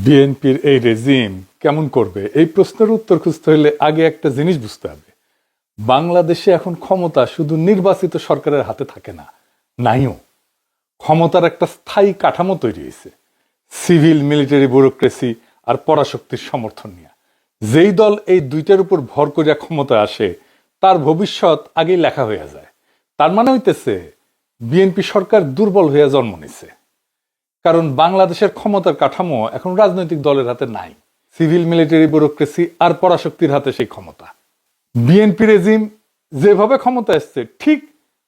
বিএনপির এই রেজিম কেমন করবে এই প্রশ্নের উত্তর খুঁজতে হলে আগে একটা জিনিস বুঝতে হবে। বাংলাদেশে এখন ক্ষমতা শুধু নির্বাচিত সরকারের হাতে থাকে না, নাইও। ক্ষমতার একটা স্থায়ী কাঠামো তৈরি হয়েছে সিভিল মিলিটারি ব্যুরোক্রেসি আর পরাশক্তির সমর্থন নিয়ে। যেই দল এই দুইটার উপর ভর করিয়া ক্ষমতা আসে তার ভবিষ্যৎ আগেই লেখা হইয়া যায়। তার মানে হইতেছে বিএনপি সরকার দুর্বল হইয়া জন্ম নিছে, কারণ বাংলাদেশের ক্ষমতার কাঠামো এখন রাজনৈতিক দলের হাতে নাই। সিভিল মিলিটারি ব্যুরোক্রেসি আর পরাশক্তির হাতে সেই ক্ষমতা। বিএনপি রেজিম যেভাবে ক্ষমতা এসছে ঠিক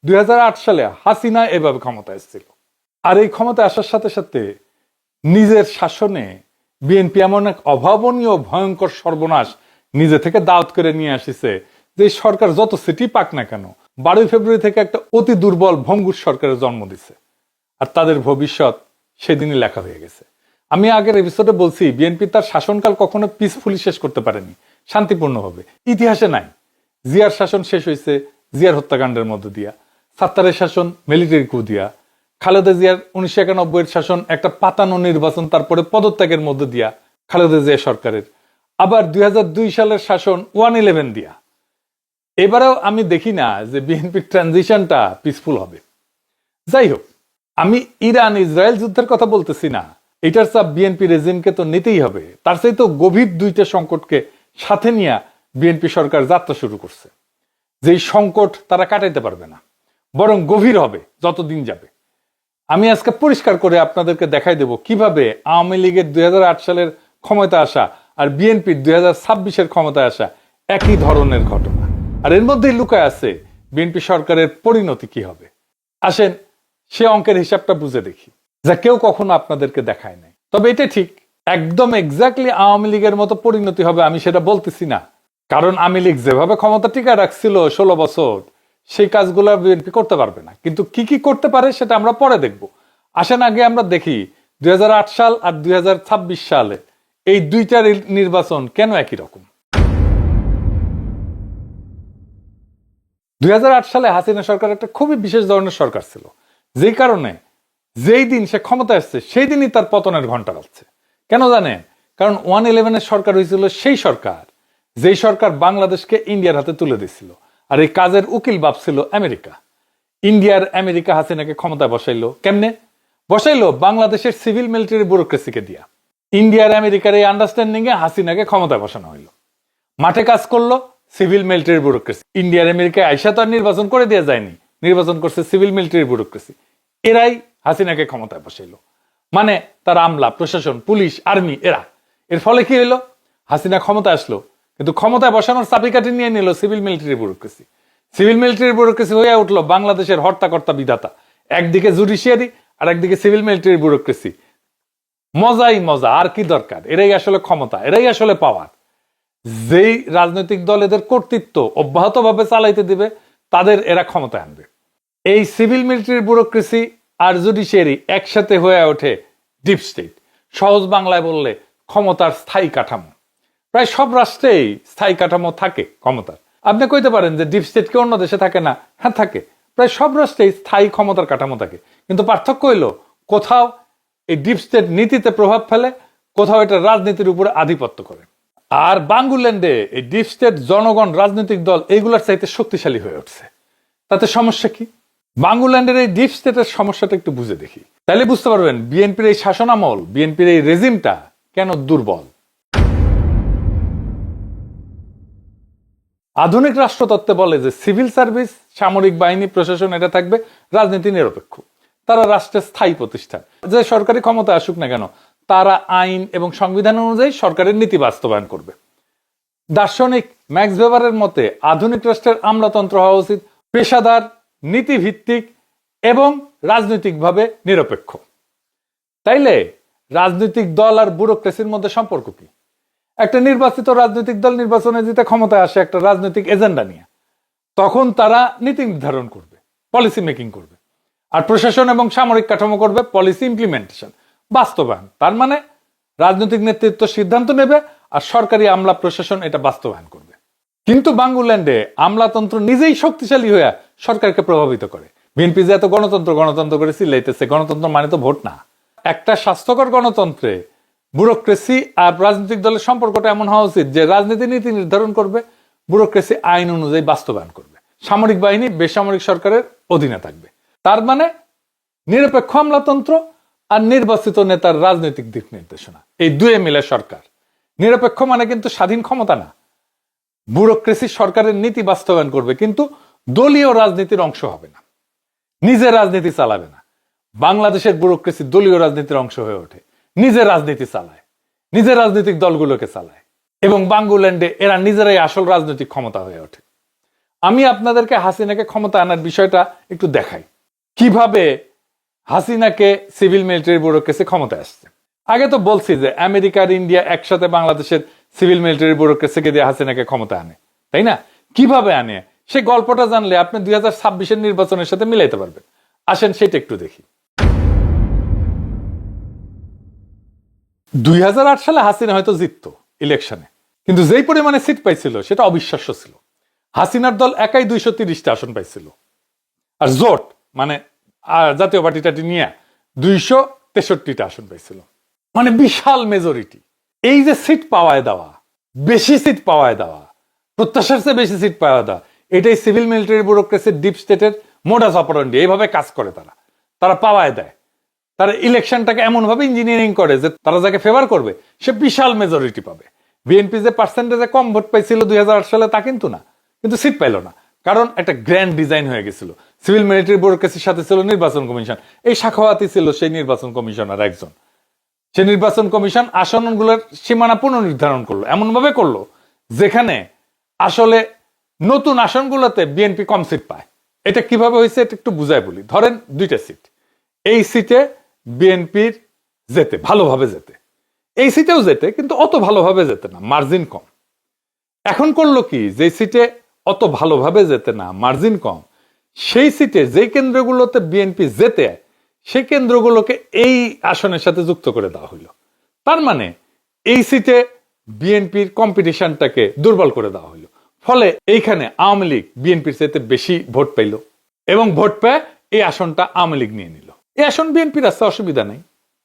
2008 সালে হাসিনা এভাবে ক্ষমতা এসেছিল। আর এই ক্ষমতা আসার সাথে সাথে নিজের শাসনে বিএনপি এমন এক অভাবনীয় ভয়ঙ্কর সর্বনাশ নিজে থেকে দাওয়াত করে নিয়ে আসিছে যে সরকার যত সিটি পাক না কেন 12 ফেব্রুয়ারি থেকে একটা অতি দুর্বল ভঙ্গুর সরকারের জন্ম দিছে। আর তাদের ভবিষ্যৎ সেদিনই লেখা হয়ে গেছে। আমি আগের এপিসোডে বলছি বিএনপি তার শাসনকাল কখনো পিসফুলি শেষ করতে পারেনি, শান্তিপূর্ণভাবে। ইতিহাসে নাই। জিয়ার শাসন শেষ হয়েছে জিয়ার হত্যাকাণ্ডের মধ্য দিয়া, সাত্তারের শাসন মিলিটারি কু দিয়া, খালেদা জিয়ার 1991 শাসন একটা পাতানো নির্বাচন তারপরে পদত্যাগের মধ্য দিয়া খালেদা জিয়া সরকারের, আবার 2002 সালের শাসন 111 দিয়া। এবারেও আমি দেখি না যে বিএনপির ট্রানজিশনটা পিসফুল হবে। যাই হোক, আমি ইরান ইসরায়েল যুদ্ধের কথা বলতেছি না, এটার চাপ বিএনপি রেজিমকে তো নিতেই হবে। তার চাইতে গভীর দুইটা সংকটকে সাথে নিয়ে বিএনপি সরকার যাত্রা শুরু করছে। যেই সংকট তারা কাটাইতে পারবে না, বরং গভীর হবে যতদিন যাবে। আমি আজকে পরিষ্কার করে আপনাদেরকে দেখাই দেব কিভাবে আওয়ামী লীগের 2008 সালের ক্ষমতা আসা আর বিএনপির 2026-এর ক্ষমতায় আসা একই ধরনের ঘটনা। আর এর মধ্যেই লুকায় আছে বিএনপি সরকারের পরিণতি কি হবে। আসেন সে অঙ্কের হিসাবটা বুঝে দেখি, যা কেউ কখনো আপনাদেরকে দেখায় নাই। তবে এটা ঠিক একদম এক্স্যাক্টলি আওয়ামী লীগের মতো পরিণতি হবে আমি সেটা বলতেছি না, কারণ আওয়ামী লীগ যেভাবে ক্ষমতা টিকায় রাখছিল 16 বছর, সেই কাজগুলো বিএনপি করতে পারবে না। কিন্তু কি কি করতে পারে সেটা আমরা পরে দেখব। আসেন আগে আমরা দেখি 2008 সাল আর 2026 সালে এই দুইটা নির্বাচন কেন একই রকম। 2008 সালে হাসিনা সরকার একটা খুবই বিশেষ ধরনের সরকার ছিল, যেই কারণে যেই দিন সে ক্ষমতা আসছে সেই দিনই তার পতনের ঘন্টা বাজছে। কেন জানেন? কারণ 111-এর সরকার হয়েছিল সেই সরকার যেই সরকার বাংলাদেশকে ইন্ডিয়ার হাতে তুলে দিয়েছিল। আর এই কাজের উকিল বাপ ছিল আমেরিকা। ইন্ডিয়ার আমেরিকা হাসিনাকে ক্ষমতায় বসাইলো কেমনে? বসাইলো বাংলাদেশের সিভিল মিলিটারি ব্যুরোক্রেসিকে দিয়া। ইন্ডিয়ার আমেরিকার এই আন্ডারস্ট্যান্ডিং এ হাসিনাকে ক্ষমতায় বসানো হইলো। মাঠে কাজ করলো সিভিল মিলিটারি ব্যুরোক্রেসি। ইন্ডিয়ার আমেরিকায় আইসা তো আর নির্বাচন করে দেওয়া যায়নি, নির্বাচন করছে সিভিল মিলিটারি ব্যুরোক্রেসি। এরাই হাসিনাকে ক্ষমতায় বসাইলো। মানে তার আমলা, প্রশাসন, পুলিশ, আর্মি এরা। এর ফলে কি হইলো? হাসিনা ক্ষমতা আসলো, কিন্তু ক্ষমতায় বসানোর চাবিকাঠি নিয়ে নিল civil military bureaucracy. Civil military bureaucracy হয়ে উঠলো বাংলাদেশের হর্তাকর্তা বিধাতা। একদিকে জুডিশিয়ারি আর একদিকে সিভিল মিলিটারি ব্যুরোক্রেসি। মজাই মজা, আর কি দরকার? এরাই আসলে ক্ষমতা, এরাই আসলে পাওয়ার। যেই রাজনৈতিক দল এদের কর্তৃত্ব অব্যাহতভাবে চালাইতে দিবে তাদের এরা ক্ষমতায় আনবে। এই সিভিল মিলিটারি ব্যুরোক্রেসি আর জুডিশিয়ারি একসাথে হয়ে ওঠে ডিপ স্টেট। সহজ বাংলায় বললে ক্ষমতার স্থায়ী কাঠামো। প্রায় সব রাষ্ট্রেই স্থায়ী কাঠামো থাকে ক্ষমতার। আপনি কইতে পারেন যে ডিপ স্টেট কি অন্য দেশে থাকে না? হ্যাঁ থাকে। প্রায় সব রাষ্ট্রেই স্থায়ী ক্ষমতার কাঠামো থাকে, কিন্তু পার্থক্য হইল কোথাও এই ডিপ স্টেট নীতিতে প্রভাব ফেলে, কোথাও এটা রাজনীতির উপরে আধিপত্য করে। আর বাঙ্গুল্যান্ডে এই ডিপ স্টেট, জনগণ, রাজনৈতিক দল এইগুলোর চাইতে শক্তিশালী হয়ে উঠছে। তাতে সমস্যা কি? বাঙ্গুল্যান্ডের এই ডিপ স্টেটের সমস্যাটা একটু বুঝে দেখি, তাহলে বুঝতে পারবেন বিএনপির এই শাসনামল, বিএনপির এই রেজিমটা কেন দুর্বল। আধুনিক রাষ্ট্রতত্ত্বে বলে যে সিভিল সার্ভিস, সামরিক বাহিনী, প্রশাসন এটা থাকবে রাজনীতি নিরপেক্ষ। তারা রাষ্ট্রের স্থায়ী প্রতিষ্ঠান। যে সরকারি ক্ষমতা আসুক না কেন তারা আইন এবং সংবিধান অনুযায়ী সরকারের নীতি বাস্তবায়ন করবে। দার্শনিক ম্যাক্স ভেবারের মতে আধুনিক রাষ্ট্রের আমলাতন্ত্র হওয়া উচিত পেশাদার, নীতিভিত্তিক এবং রাজনৈতিকভাবে নিরপেক্ষ। তাইলে রাজনৈতিক দল আর ব্যুরোক্রেসির মধ্যে সম্পর্ক কি? একটা নির্বাচিত রাজনৈতিক দল নির্বাচনে জিতে ক্ষমতায় আসে একটা রাজনৈতিক এজেন্ডা নিয়ে, তখন তারা নীতি নির্ধারণ করবে, পলিসি মেকিং করবে। আর প্রশাসন এবং সামরিক কাঠামো করবে পলিসি ইমপ্লিমেন্টেশন, বাস্তবায়ন। তার মানে রাজনৈতিক নেতৃত্ব সিদ্ধান্ত নেবে আর সরকারি আমলা প্রশাসন এটা বাস্তবায়ন করবে। কিন্তু বাঙ্গুল্যান্ডে আমলাতন্ত্র নিজেই শক্তিশালী হয়ে সরকারকে প্রভাবিত করে। বিএনপি যে এত গণতন্ত্র গণতন্ত্র করে চিল্লাইতেছে, গণতন্ত্র মানে তো ভোট না। একটা স্বাস্থ্যকর গণতন্ত্রে ব্যুরোক্রেসি আর রাজনৈতিক দলের সম্পর্কটা এমন হওয়া উচিত যে রাজনীতি নীতি নির্ধারণ করবে, ব্যুরোক্রেসি আইন অনুযায়ী বাস্তবায়ন করবে, সামরিক বাহিনী বেসামরিক সরকারের অধীনে থাকবে। তার মানে নিরপেক্ষ আমলাতন্ত্র আর নির্বাচিত নেতার রাজনৈতিক দিক নির্দেশনা, এই দুয়ে মিলে সরকার। নিরপেক্ষ মানে কিন্তু স্বাধীন ক্ষমতা না। ব্যুরোক্রেসি সরকারের নীতি বাস্তবায়ন করবে কিন্তু দলীয় রাজনীতির অংশ হবে না, নিজের রাজনীতি চালাবে না। বাংলাদেশের ব্যুরোক্রেসি দলীয় রাজনীতির অংশ হয়ে ওঠে, নিজের রাজনীতি চালায়, নিজের রাজনৈতিক দলগুলোকে চালায়, এবং বাঙ্গুল্যান্ডে এরা নিজেরাই আসল রাজনৈতিক ক্ষমতা হয়ে ওঠে। আমি আপনাদেরকে হাসিনাকে ক্ষমতা আনার বিষয়টা একটু দেখাই, কিভাবে হাসিনাকে সিভিল মিলিটারি ব্যুরোক্রেসি ক্ষমতা আসছে। আগে তো বলছি যে আমেরিকা আর ইন্ডিয়া একসাথে বাংলাদেশের সিভিল মিলিটারি ব্যুরোক্রেসিকে দিয়ে হাসিনাকে ক্ষমতা আনে, তাই না? কিভাবে আনে সে গল্পটা জানলে আপনি 2026-এর নির্বাচনের সাথে মিলাইতে পারবেন। আসেন সেটা একটু দেখি। 2008 সালে হাসিনা হয়তো জিততো ইলেকশনে, কিন্তু যেই পরিমাণে সিট পাইছিল সেটা অবিশ্বাস্য ছিল। হাসিনার দল একাই 230টা আসন পাইছিল, আর জোট মানে জাতীয় পার্টিটাটি নিয়ে 263টা আসন পাইছিল, মানে বিশাল মেজরিটি। এই যে সিট পাওয়ায় দেওয়া, বেশি সিট পাওয়ায় দেওয়া, প্রত্যাশার চেয়ে বেশি সিট পাওয়া দেওয়া, এটাই সিভিল মিলিটারি ব্যুরোক্রেসির ডিপ স্টেটের মোডাস অপারেন্ডি। এইভাবে কাজ করে তারা পাওয়ায় দেয়। তারা ইলেকশনটাকে এমন ভাবে ইঞ্জিনিয়ারিং করে যে তারা যাকে ফেভার করবে সে বিশাল মেজরিটি পাবে। বিএনপি যে পার্সেন্টেজে কম ভোট পাইছিল 2008 সালে তা কিন্তু না, কিন্তু সিট পাইল না, কারণ একটা গ্র্যান্ড ডিজাইন হয়ে গেছিল। সিভিল মিলিটারি ব্যুরোক্রেসির সাথে ছিল নির্বাচন কমিশন, এই শাখাওয়াতি ছিল সেই নির্বাচন কমিশনার একজন। সে নির্বাচন কমিশন আসনগুলোর সীমানা পুনর্নির্ধারণ করলো, এমন ভাবে করলো যেখানে আসলে নতুন আসনগুলোতে বিএনপি কম সিট পায়। এটা কিভাবে হয়েছে এটা একটু বুঝাই বলি। ধরেন 2টা সিট, এই সিটে বিএনপির যেতে, ভালোভাবে যেতে, এই সিটেও যেতে, কিন্তু অত ভালোভাবে যেতে না, মার্জিন কম। এখন করলো কি, যে সিটে অত ভালোভাবে যেতে না, মার্জিন কম, সেই সিটে যেই কেন্দ্রগুলোতে বিএনপি যেতে সেই কেন্দ্রগুলোকে এই আসনের সাথে যুক্ত করে দেওয়া হইল। তার মানে এই সিটে বিএনপির কম্পিটিশনটাকে দুর্বল করে দেওয়া হইল। ফলে এইখানে আওয়ামী লীগ বিএনপির চাইতে বেশি ভোট পাইল, এবং ভোট পেয়ে এই আসনটা আওয়ামী লীগ নিয়ে নিল। এই আসন বিএনপির আছে, অসুবিধা নাই,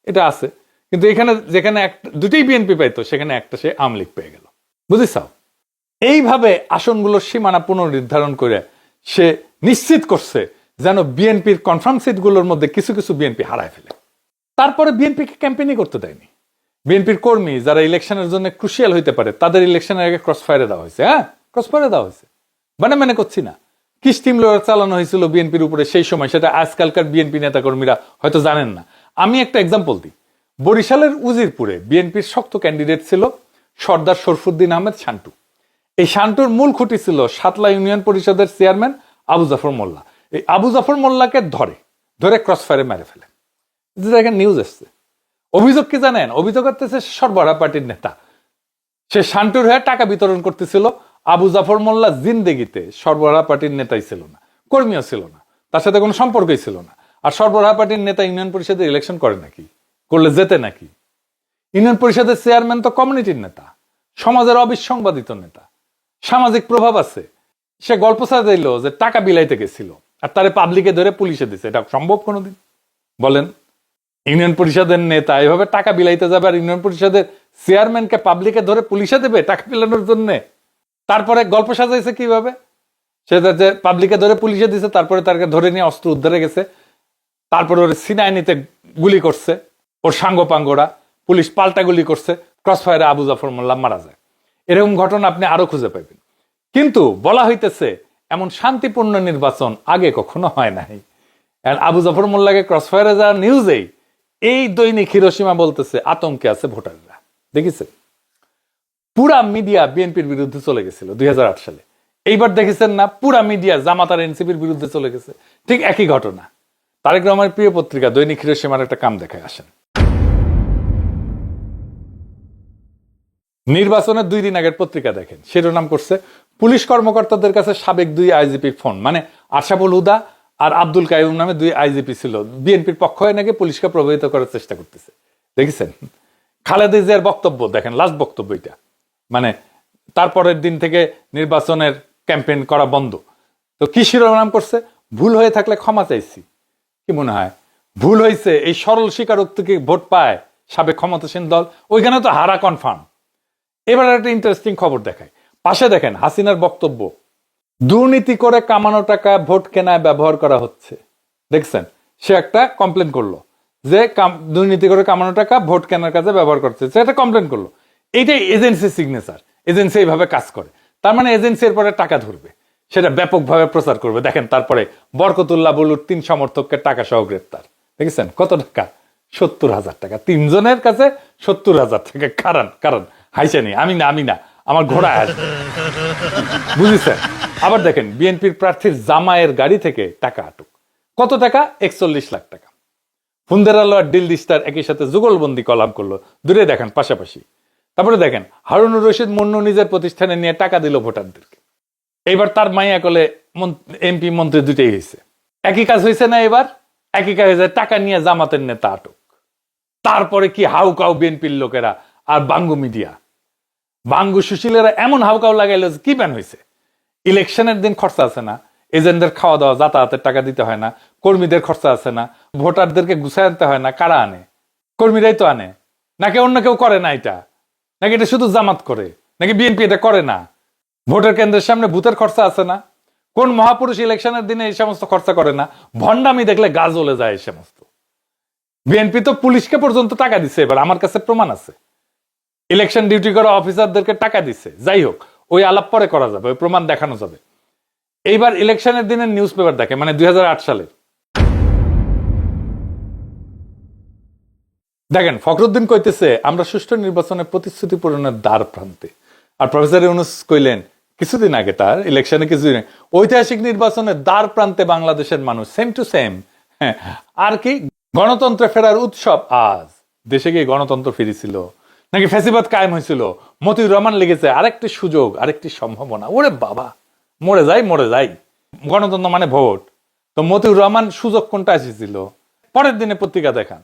এটা আছে। কিন্তু এখানে যেখানে দুটোই বিএনপি পাইতো সেখানে একটা সে আওয়ামী লীগ পেয়ে গেল, বুঝিসাও? এইভাবে আসনগুলোর সীমানা পুনর্নির্ধারণ করে সে নিশ্চিত করছে যেন বিএনপির কনফার্ম সিটগুলোর মধ্যে কিছু কিছু বিএনপি হারায় ফেলে। তারপরে বিএনপিকে ক্যাম্পেইনই করতে দেয়নি। বিএনপির কর্মী যারা ইলেকশনের জন্য ক্রুশিয়াল হইতে পারে তাদের ইলেকশনের আগে ক্রস ফায়ারে দেওয়া হয়েছে। হ্যাঁ, ক্রস ফায়ারে দেওয়া হয়েছে, মানে করছি না। কি স্টিম লোয়ার চালানো হয়েছিল বিএনপির উপরে সেই সময়, সেটা আজকালকার বিএনপি নেতা কর্মীরা হয়তো জানেন না। আমি একটা এক্সাম্পল দিই। বরিশালের উজিরপুরে বিএনপির শক্ত ক্যান্ডিডেট ছিল সর্দার শরফুদ্দিন আহমেদ শান্টু। এই শান্টুর মূল খুঁটি ছিল সাতলা ইউনিয়ন পরিষদের চেয়ারম্যান আবু জাফর মোল্লা। এই আবু জাফর মোল্লাকে ধরে ক্রস ফায়ারে মেরে ফেলে। দেখেন নিউজ আসছে। অভিযোগ কি জানেন? অভিযোগ করতেছে সরবরাহ পার্টির নেতা, সে শান্টুর হয়ে টাকা বিতরণ করতেছিল। আবু জাফর মোল্লা জিন্দেগিতে সরবরাহ পার্টির নেতাই ছিল না, কর্মীও ছিল না, তার সাথে কোনো সম্পর্কই ছিল না। আর সরবরাহ পার্টির নেতা ইউনিয়ন পরিষদের ইলেকশন করে নাকি? করলে যেতে নাকি? ইউনিয়ন পরিষদের চেয়ারম্যান তো কমিউনিটির নেতা, সমাজের অবিসংবাদিত নেতা, সামাজিক প্রভাব আছে। সে গল্প সাজাইল যে টাকা বিলাইতে গেছিল আর তারে পাবলিকে ধরে পুলিশে দিছে। এটা সম্ভব কোনোদিন? বলেন, ইউনিয়ন পরিষদের নেতা এভাবে টাকা বিলাইতে যাবে আর ইউনিয়ন পরিষদের চেয়ারম্যানকে পাবলিকে ধরে পুলিশে দেবে টাকা বিলানোর জন্য? তারপরে গল্প সাজাইছে কিভাবে, সে পাবলিকে ধরে পুলিশে দিছে, তারপরে তাকে ধরে নিয়ে অস্ত্র উদ্ধারে গেছে, তারপরে ওর সিনাইনিতে গুলি করছে ওর সাঙ্গপাঙ্গরা, পুলিশ পাল্টা গুলি করছে, ক্রস ফায়ারে আবু জাফর মোল্লা মারা যায়। এরকম ঘটনা আপনি আরো খুঁজে পাবেন। কিন্তু বলা হইতেছে এমন শান্তিপূর্ণ নির্বাচন আগে কখনো হয় নাই। আবু জাফর মোল্লাকে ক্রস ফায়ারে যাওয়ার নিউজেই এই দৈনিক হিরোশিমা বলতেছে আতঙ্কে আছে ভোটাররা। দেখেছেন, পুরা মিডিয়া বিএনপির বিরুদ্ধে চলে গেছিল 2008 সালে। এইবার দেখেছেন না, পুরা মিডিয়া জামাত আর এনসিপির বিরুদ্ধে চলে গেছে। ঠিক একই ঘটনা। তারেক রহমানের প্রিয় পত্রিকা দৈনিক হিরোশিমার একটা কাম দেখায় আসেন। নির্বাচনের 2 দিন আগের পত্রিকা দেখেন, শিরোনাম করছে পুলিশ কর্মকর্তাদের কাছে সাবেক 2 আইজিপির ফোন। মানে আশরাফুল হুদা আর আব্দুল কাইয়ুম নামে 2 আইজিপি ছিল, বিএনপির পক্ষ হয়ে নাকি পুলিশকে প্রভাবিত করার চেষ্টা করতেছে। দেখেছেন খালেদা জিয়ার বক্তব্য, দেখেন লাস্ট বক্তব্য এটা। মানে তারপরের দিন থেকে নির্বাচনের ক্যাম্পেইন করা বন্ধ। তো কি শিরোনাম করছে? ভুল হয়ে থাকলে ক্ষমা চাইছি। কি মনে হয় ভুল হয়েছে? এই সরল স্বীকারোক্তিকে ভোট পায় সাবেক ক্ষমতাসীন দল, ওইখানে তো হারা কনফার্ম। এবার একটা ইন্টারেস্টিং খবর দেখায়, পাশে দেখেন হাসিনার বক্তব্য, দুর্নীতি করে কামানো টাকা ভোট কেনায় ব্যবহার করা হচ্ছে। দেখছেন, সে একটা কমপ্লেন করলো যে দুর্নীতি করে কামানো টাকা ভোট কেনার কাজে ব্যবহার করছে, সে একটা কমপ্লেন করলো। এইটাই এজেন্সি সিগনেচার, এজেন্সি এইভাবে কাজ করে। তার মানে এজেন্সি এর পরে টাকা ধরবে, সেটা ব্যাপকভাবে প্রচার করবে। দেখেন তারপরে বরকতুল্লাহ বুলুর 3 সমর্থককে টাকা সহ গ্রেপ্তার। দেখেছেন কত টাকা? 70,000 টাকা। 3 জনের কাছে 70,000 টাকা। কারণ হাইসেনি, আমি না আমার ঘোড়া আসবে, বুঝেছেন? আবার দেখেন বিএনপির প্রার্থীর জামাইয়ের গাড়ি থেকে টাকা আটক। কত টাকা? 41 লাখ টাকা। ফুন্দের আলো আর দিলদিস্তার একই সাথে যুগলবন্দি কলাম করলো, দূরে দেখেন পাশাপাশি। তারপরে দেখেন হারুনুর রশিদ মুন্নু নিজের প্রতিষ্ঠানে নিয়ে টাকা দিল ভোটারদেরকে। এইবার তার মাইয়া কলে এমপি মন্ত্রী দুটেই হয়েছে। একই কাজ হয়েছে না? এবার একই কাজ হয়েছে, টাকা নিয়ে জামাতের নেতা আটক। তারপরে কি হাউকাউ বিএনপির লোকেরা আর বাঙ্গু মিডিয়া, বাঙ্গু সুশীলেরা এমন হাউকাউ লাগাইল, কি ব্যান হয়েছে? ইলেকশনের দিন খরচা আছে না, এজেন্টদের খাওয়া দাওয়া যাতায়াতের টাকা দিতে হয় না, কর্মীদের খরচা আছে না, ভোটারদেরকে গুছাই আনতে হয় না, কারা আনে? কর্মীরাই তো আনে। নাকি অন্য কেউ করে না এটা? নাকি এটা শুধু জামাত করে? নাকি বিএনপি এটা করে না? ভোটের কেন্দ্রের সামনে ভূতের খরচা আছে না? কোন মহাপুরুষ ইলেকশনের দিনে এই সমস্ত খরচা করে না? ভণ্ডামি দেখলে গা জ্বলে যায় এই সমস্ত। বিএনপি তো পুলিশকে পর্যন্ত টাকা দিচ্ছে, এবার আমার কাছে প্রমাণ আছে। ইলেকশন ডিউটি করা অফিসারদেরকে টাকা দিচ্ছে। যাই হোক, ওই আলাপ পরে করা যাবে, ওই প্রমাণ দেখানো যাবে। এইবার ইলেকশনের দিনের নিউজ পেপার দেখে, মানে 2008 সালে দেখেন ফখরুদ্দিন কইতেছে আমরা সুষ্ঠু নির্বাচনে প্রতিশ্রুতি পূরণের দ্বার প্রান্তে। আর প্রফেসর ইউনূস কইলেন কিছুদিন আগে, তার ইলেকশনে কিছুদিন ঐতিহাসিক নির্বাচনের দ্বার প্রান্তে বাংলাদেশের মানুষ, সেম টু সেম। হ্যাঁ, আর কি গণতন্ত্রে ফেরার উৎসব আজ। দেশে গিয়ে গণতন্ত্র ফিরেছিল নাকি ফ্যাসিবাদ কায়েম হয়েছিল? মতিউর রহমান লিখেছে আরেকটি সুযোগ, আরেকটি সম্ভাবনা। ওরে বাবা, মরে যাই। গণতন্ত্র মানে ভোট। তো মতিউর রহমান সুযোগ কোনটা এসেছিল? পরের দিনে পত্রিকা দেখান,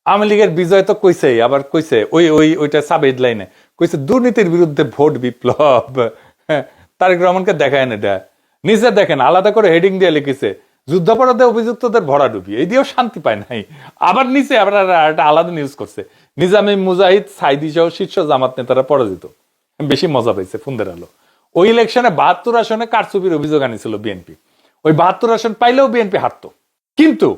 আওয়ামী লীগের বিজয় তো কইছেই, আবার কইছে ওইটা সাব হেডলাইনে কইছে দুর্নীতির বিরুদ্ধে ভোট বিপ্লব। তারেক রহমানকে দেখায় না এটা, নিজে দেখেন আলাদা করে হেডিং দিয়ে লিখেছে যুদ্ধাপরাধে অভিযুক্তদের ভরাডুবি। এই দিয়েও শান্তি পায় নাই। আবার নিচে আবার একটা আলাদা নিউজ করছে নিজামী মুজাহিদ সাইদি সহ শীর্ষ জামাত নেতারা পরাজিত। বেশি মজা পাইছে ফুন্দের আলো। ওই ইলেকশনে 72 আসনে কারচুপির অভিযোগ আনিছিল বিএনপি। ওই 72 আসন পাইলেও বিএনপি হারতো। কিন্তু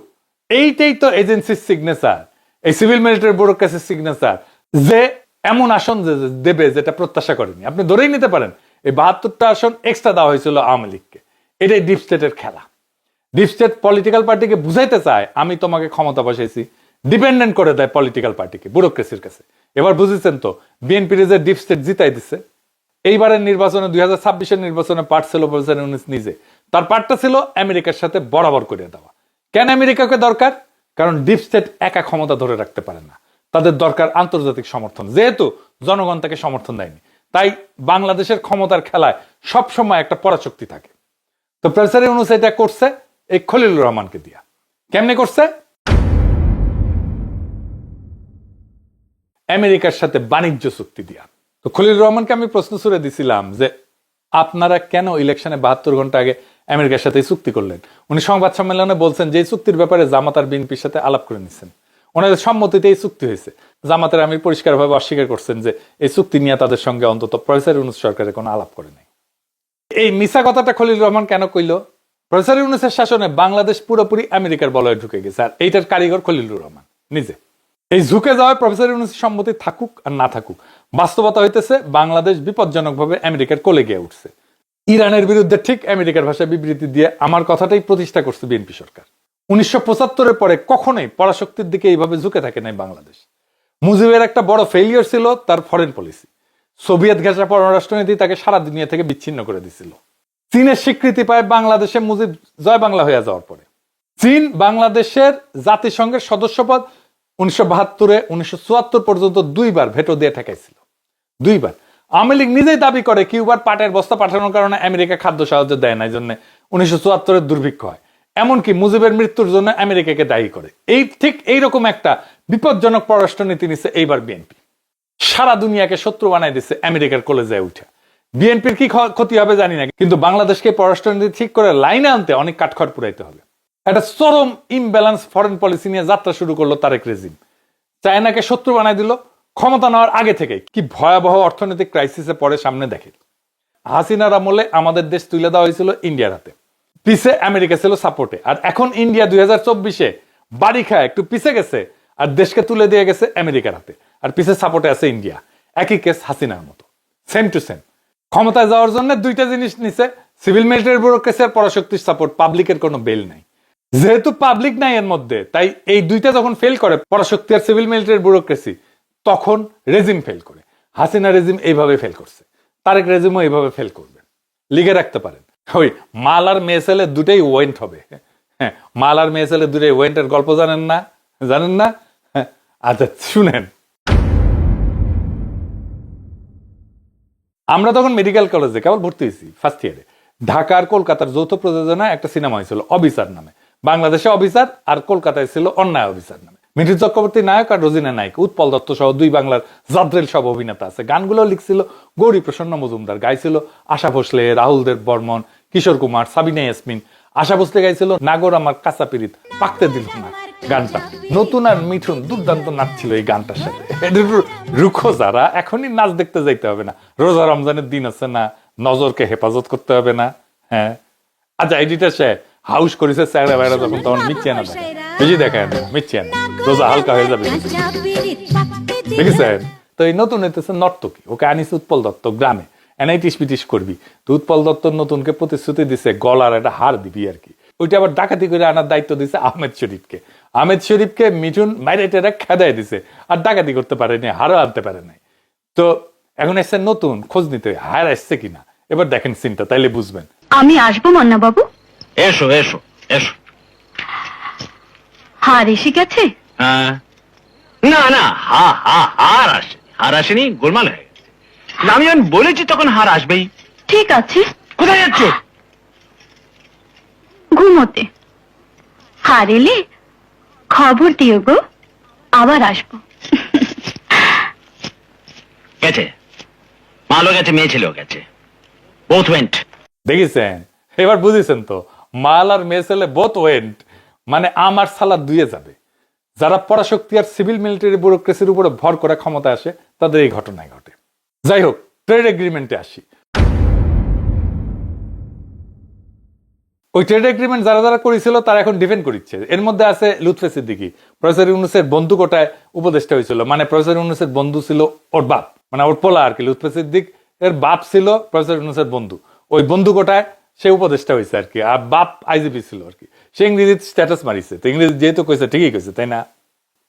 এইটাই তো এজেন্সির সিগনেচার, এই সিভিল মিলিটারি ব্যুরোক্রেসির সিগনেচার, যে এমন আসন দেবে যেটা প্রত্যাশা করেনি। আপনি ধরেই নিতে পারেন এই 72টা আসন এক্সট্রা দেওয়া হয়েছিল আওয়ামী লীগকে। এটাই ডিপ স্টেটের খেলা। ডিপ স্টেট পলিটিক্যাল পার্টিকে বুঝাইতে চায় আমি তোমাকে ক্ষমতা বসাইছি, ডিপেন্ডেন্ট করে দেয় পলিটিক্যাল পার্টিকে, ব্যুরোক্রেসির কাছে। এবার বুঝেছেন তো বিএনপির যে ডিপ স্টেট জিতাই দিচ্ছে। এইবারের নির্বাচনে 2026-এর নির্বাচনে পার্ট ছিল বলছেন নিজে, তার পার্টটা ছিল আমেরিকার সাথে বরাবর করে দেওয়া। কেন আমেরিকাকে দরকার? কারণ ডিপ স্টেট একা ক্ষমতা ধরে রাখতে পারে না, তাদের দরকার আন্তর্জাতিক সমর্থন। যেহেতু জনগণ তাকে সমর্থন দেয়নি, তাই বাংলাদেশের ক্ষমতার খেলায় সবসময় একটা পরাশক্তি থাকে। তো প্রফেসর ইউনূস এটা করছে এই খলিলুর রহমানকে দিয়া। কেমনে করছে? আমেরিকার সাথে বাণিজ্য চুক্তি দিয়া। তো খলিলুর রহমানকে আমি প্রশ্ন ছুড়ে দিছিলাম যে আপনারা কেন ইলেকশনে 72 ঘন্টা আগে আমেরিকার সাথে চুক্তি করলেন? উনি সংবাদ সম্মেলনে বলছেন যে চুক্তির ব্যাপারে জামাত আর বিএনপির সাথে আলাপ করে নিচ্ছেন, ওনাদের সম্মতিতে এই চুক্তি হয়েছে। জামাতের আমির পরিষ্কারভাবে অস্বীকার করছেন যে এই চুক্তি নিয়ে তাদের সঙ্গে অন্তত প্রফেসর ইউনূস সরকারের কোনো আলাপ করে নাই। এই মিছা কথাটা খলিলুর রহমান কেন কইল? প্রফেসর ইউনূসের শাসনে বাংলাদেশ পুরোপুরি আমেরিকার বলয়ে ঢুকে গেছে, আর এইটার কারিগর খলিলুর রহমান নিজে। এই ঝুঁকে যাওয়ায় প্রফেসর ইউনূসের সম্মতি থাকুক আর না থাকুক, বাস্তবতা হইতেছে বাংলাদেশ বিপজ্জনকভাবে আমেরিকার কোলে গিয়ে উঠছে। ইরানের বিরুদ্ধে ঠিক আমেরিকার ভাষায় বিবৃতি দিয়ে আমার কথাটাই প্রতিষ্ঠা করছে বিএনপি সরকার। 1975-এর পরে কখনোই পরাশক্তির দিকে এইভাবে ঝুঁকে থাকে নাই বাংলাদেশ। মুজিবের একটা বড় ফেলিয়ার ছিল তার ফরেন পলিসি। সোভিয়েত ঘেঁষা পররাষ্ট্রনীতি তাকে সারা দুনিয়া থেকে বিচ্ছিন্ন করে দিছিল। চীনের স্বীকৃতি পায় বাংলাদেশে মুজিব জয় বাংলা হয়ে যাওয়ার পরে। চীন বাংলাদেশের জাতিসংঘের সদস্যপদ 1972-এ 1974 পর্যন্ত 2বার ভেটো দিয়ে ঠেকাইছিল। 2বার। আওয়ামী লীগ নিজেই দাবি করে কিউবার পাটের বস্তা পাঠানোর কারণে আমেরিকা খাদ্য সাহায্য দেয় না, এই জন্য 1974-এর দুর্ভিক্ষ হয়। এমনকি মুজিবের মৃত্যুর জন্য আমেরিকাকে দায়ী করে। এই ঠিক এইরকম একটা বিপজ্জনক পররাষ্ট্রনীতি নিচ্ছে এইবার বিএনপি। সারা দুনিয়াকে শত্রু বানাই দিচ্ছে আমেরিকার কলেজায় উঠে। বিএনপির কি ক্ষতি হবে জানি না, কিন্তু বাংলাদেশকে পররাষ্ট্রনীতি ঠিক করে লাইনে আনতে অনেক কাঠখড় পুরাইতে হবে। একটা চরম ইমব্যালেন্স ফরেন পলিসি নিয়ে যাত্রা শুরু করলো তারেক রেজিম। চায়নাকে শত্রু বানাই দিল ক্ষমতা নেওয়ার আগে থেকে। কি ভয়াবহ অর্থনৈতিক ক্রাইসিসে পরে সামনে দেখে। হাসিনার আমলে আমাদের দেশ তুলে দেওয়া হয়েছিল ইন্ডিয়ার হাতে, পিছে আমেরিকা ছিল সাপোর্টে। আর এখন ইন্ডিয়া 2024-এ বাড়ি খায় একটু পিছে গেছে আর দেশকে তুলে দিয়ে গেছে আমেরিকার হাতে, আর পিছে সাপোর্টে আছে ইন্ডিয়া। একই কেস হাসিনার মতো, সেম টু সেম। ক্ষমতায় যাওয়ার জন্য দুইটা জিনিস নিছে, সিভিল মিলিটারি ব্যুরোক্রেসি আর পরাশক্তির সাপোর্ট। পাবলিকের কোনো বেল নাই, যেহেতু পাবলিক নাই এর মধ্যে, তাই এই দুইটা যখন ফেল করে পরাশক্তি আর সিভিল মিলিটারি ব্যুরোক্রেসি, তখন রেজিম ফেল করে। হাসিনা রেজিম এইভাবে ফেল করছে, তারেক রেজিমও এইভাবে ফেল করবে। লিখে রাখতে পারেন, ওই মাল আর মেয়ে ছেলে দুটাই ওয়েন্ট হবে। হ্যাঁ, মাল আর মেয়ে ছেলে দুটাই ওয়েন্টের গল্প জানেন না? জানেন না? আচ্ছা শুনেন, আমরা তখন মেডিকেল কলেজে কেবল ভর্তি হয়েছি ফার্স্ট ইয়ারে। ঢাকা আর কলকাতার যৌথ প্রযোজনায় একটা সিনেমা হয়েছিল অবিচার নামে। বাংলাদেশে অবিচার আর কলকাতায় ছিল অন্যায় অবিচার নামে। মিঠুন চক্রবর্তী নায়ক আর রোজিনা নায়ক, উৎপল দত্ত সহ দুই বাংলার জাদ্রেল সব অভিনেতা আছে। গানগুলো লিখছিল গৌরী প্রসন্ন মজুমদার, গাইছিল আশা ভোসলে, রাহুল দেব বর্মন, কিশোর কুমার, সাবিনা ইয়াসমিন। আশা ভোসলে গাইছিল নাগর আমার কাঁচা পিরিত পাকতে দিল না গানটা। নতুন আর মিঠুন দুর্দান্ত নাচছিল এই গানটার সাথে। রুখো যারা, এখনই নাচ দেখতে যাইতে হবে না, রোজা রমজানের দিন আছে না, নজরকে হেফাজত করতে হবে না। হ্যাঁ, আচ্ছা এডিটার সাহেব হাউস করেছে চেহারা বাইরা যখন, তখন মিথ্যে না দেখে, বেশি দেখায় না, মিথ্যে না, রোজা হালকা হয়ে যাবে দেখেছেন। তো এই নতুন হইতেছে নর্তকী, ওকে আনিস উৎপল দত্ত গ্রামে, এনআইটিস পিটিস করবি। তো উৎপল দত্ত নতুনকে প্রতিশ্রুতি দিছে গলার একটা হার দিবি আর কি। ওইটা আবার ডাকাতি করে আনার দায়িত্ব দিছে আহমেদ শরীফকে। আহমেদ শরীফকে মিঠুন মাইরেটেরা খেদাই দিছে, আর ডাকাতি করতে পারেনি, হারও আনতে পারে নাই। তো এখন এসছে নতুন, খোঁজ নিতে হার আসছে কিনা। এবার দেখেন সিনটা, তাইলে বুঝবেন। আমি আসবো মান্না বাবু। এসো এসো এসো। হার এসে গেছে? হ্যাঁ, না না, হার আসেনি, গোলমাল হয়ে গেছে। আমি যখন বলেছি তখন হার আসবেই। ঠিক আছে। কোথায় যাচ্ছ? ঘুমোতে। হার এলে খবর দিও গো, আবার আসবো। গেছে, মালও গেছে, মেয়ে ছেলেও গেছে, বোথ ওয়েন্ট। দেখেছেন, এবার বুঝেছেন তো, মাল আর মেয়ে ছেলে বোথ ওয়েন্ট, মানে আমার সালাদ দুয়ে যাবে। যারা পরাশক্তি আর সিভিল মিলিটারি ব্যুরোক্রেসির উপরে ভর করে ক্ষমতা আসে, তাদের এই ঘটনায় ঘটে। যাই হোক, ট্রেড এগ্রিমেন্টে আসি। ওই ট্রেড এগ্রিমেন্ট যারা যারা করেছিল তারা এখন ডিফেন্ড করছে। এর মধ্যে আছে লুৎফে সিদ্দিকী, প্রফেসর ইউনূসের বন্ধু কোটায় উপদেষ্টা হয়েছিল। মানে প্রফেসর ইউনূসের বন্ধু ছিল ওর বাপ, মানে ওর পোলা আর কি। লুৎফে সিদ্দিক এর বাপ ছিল প্রফেসর ইউনূসের বন্ধু, ওই বন্ধু কোটায় সে উপদেষ্টা হয়েছে আর কি। আর বাপ আইজিপি ছিল আর কি। সে ইংরেজির স্ট্যাটাস মারিছে, তো ইংরেজি যেহেতু কইছে ঠিকই কইছে, তাই না?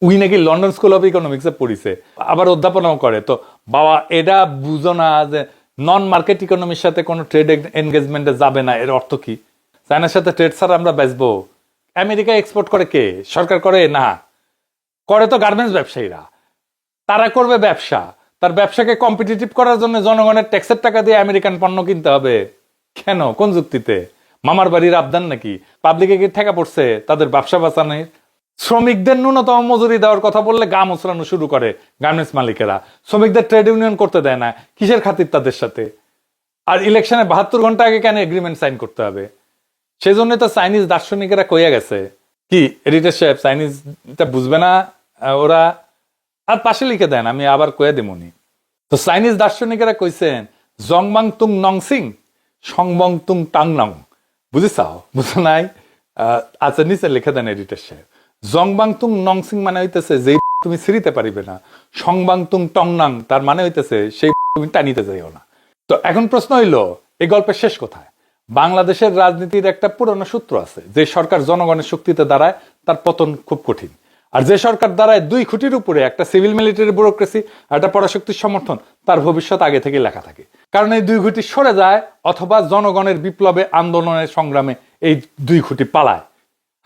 উই নাকি লন্ডন স্কুল অফ ইকোনমিক্সে পড়িছে, আবার অধ্যাপনাও করে। তো বাবা এটা বুঝো না যে নন মার্কেট ইকোনমির সাথে কোনো ট্রেড এনগেজমেন্টে যাবে না, এর অর্থ কি? চায়নার সাথে ট্রেড ছাড়া আমরা বেচবো? আমেরিকা এক্সপোর্ট করে কে? সরকার করে না, করে তো গার্মেন্টস ব্যবসায়ীরা। তারা করবে ব্যবসা, তার ব্যবসাকে কম্পিটিটিভ করার জন্য জনগণের ট্যাক্সের টাকা দিয়ে আমেরিকান পণ্য কিনতে হবে। কেন, কোন যুক্তিতে? মামার বাড়ির আবদান নাকি? পাবলিকে কি ঠেকা পড়ছে তাদের ব্যবসা বাঁচানোর? শ্রমিকদের ন্যূনতম মজুরি দেওয়ার কথা বললে গা মোচড়ানো শুরু করে গার্মেন্টস মালিকেরা। শ্রমিকদের ট্রেড ইউনিয়ন করতে দেয় না, কিসের খাতির তাদের সাথে? আর ইলেকশনে 72 ঘন্টা আগে কেন এগ্রিমেন্ট সাইন করতে হবে? সেজন্য তো চাইনিজ দার্শনিকেরা কইয়া গেছে। কি এডিটর সাহেব, চাইনিজটা বুঝবে না ওরা? আর পাশে লিখে দেন, আমি আবার কয়ে দেবনি। তো চাইনিজ দার্শনিকেরা কইছেন জংবাং তুং নংসিং সংবং তুং টাং নং। বুঝেছাও? বুঝো নাই? আচ্ছা নিচে লিখে দেন এডিটর সাহেব। জংবাং তুং নংসিং মানে হইতেছে যে তুমি ছিঁড়িতে পারিবে না, সংবাং তুং টং নাং তার মানে হইতেছে সেই তুমি টানিতে যাইও না। তো এখন প্রশ্ন হইল, এই গল্পের শেষ কোথায়? বাংলাদেশের রাজনীতির একটা পুরনো সূত্র আছে, যে সরকার জনগণের শক্তিতে দাঁড়ায় তার পতন খুব কঠিন। আর যে সরকার দাঁড়ায় দুই খুঁটির উপরে, একটা সিভিল মিলিটারি ব্যুরোক্রেসি আর একটা পরাশক্তির সমর্থন, তার ভবিষ্যৎ আগে থেকে লেখা থাকে। কারণ এই দুই খুঁটি সরে যায়, অথবা জনগণের বিপ্লবে, আন্দোলনের সংগ্রামে এই দুই খুঁটি পালায়।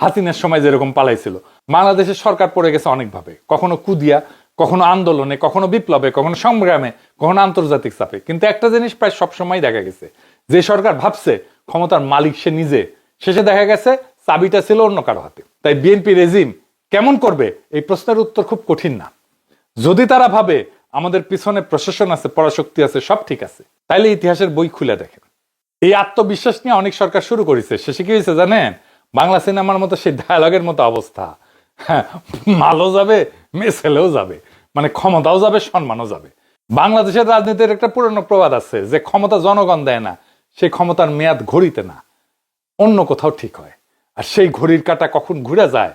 হাসিনার সময় যেরকম পালাইছিল। বাংলাদেশের সরকার পড়ে গেছে অনেকভাবে, কখনো কুদিয়া, কখনো আন্দোলনে, কখনো বিপ্লবে, কখনো সংগ্রামে, কখনো আন্তর্জাতিক চাপে। কিন্তু একটা জিনিস প্রায় সবসময় দেখা গেছে, যে সরকার ভাবছে ক্ষমতার মালিক সে নিজে, শেষে দেখা গেছে চাবিটা ছিল অন্য কারো হাতে। তাই বিএনপি রেজিম কেমন করবে, এই প্রশ্নের উত্তর খুব কঠিন না। যদি তারা ভাবে আমাদের পিছনে প্রশাসন আছে, পরাশক্তি আছে, সব ঠিক আছে, তাইলে ইতিহাসের বই খুলে দেখেন। এই আত্মবিশ্বাস নিয়ে অনেক সরকার শুরু করেছে, শেষে কি হয়েছে জানেন? বাংলা সিনেমার মতো সেই ডায়ালগের মতো অবস্থা। হ্যাঁ, মালও যাবে, মেয়ে ছেলেও যাবে, মানে ক্ষমতাও যাবে, সম্মানও যাবে। বাংলাদেশের রাজনীতির একটা পুরনো প্রবাদ আছে যে ক্ষমতা জনগণ দেয় না, সেই ক্ষমতার মেয়াদ ঘড়িতে না, অন্য কোথাও ঠিক হয়। আর সেই ঘড়ির কাঁটা কখন ঘুরে যায়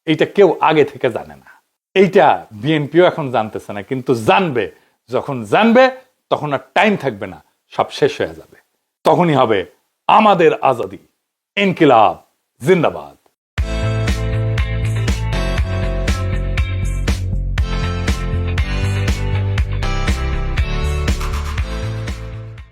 এইটা কেউ আগে থেকে জানে না। এইটা বিএনপিও এখন জানতেছে না, কিন্তু জানবে। যখন জানবে তখন আর টাইম থাকবে না, সব শেষ হয়ে যাবে। তখনই হবে আমাদের আজাদি। ইনকিলাব জিন্দাবাদ।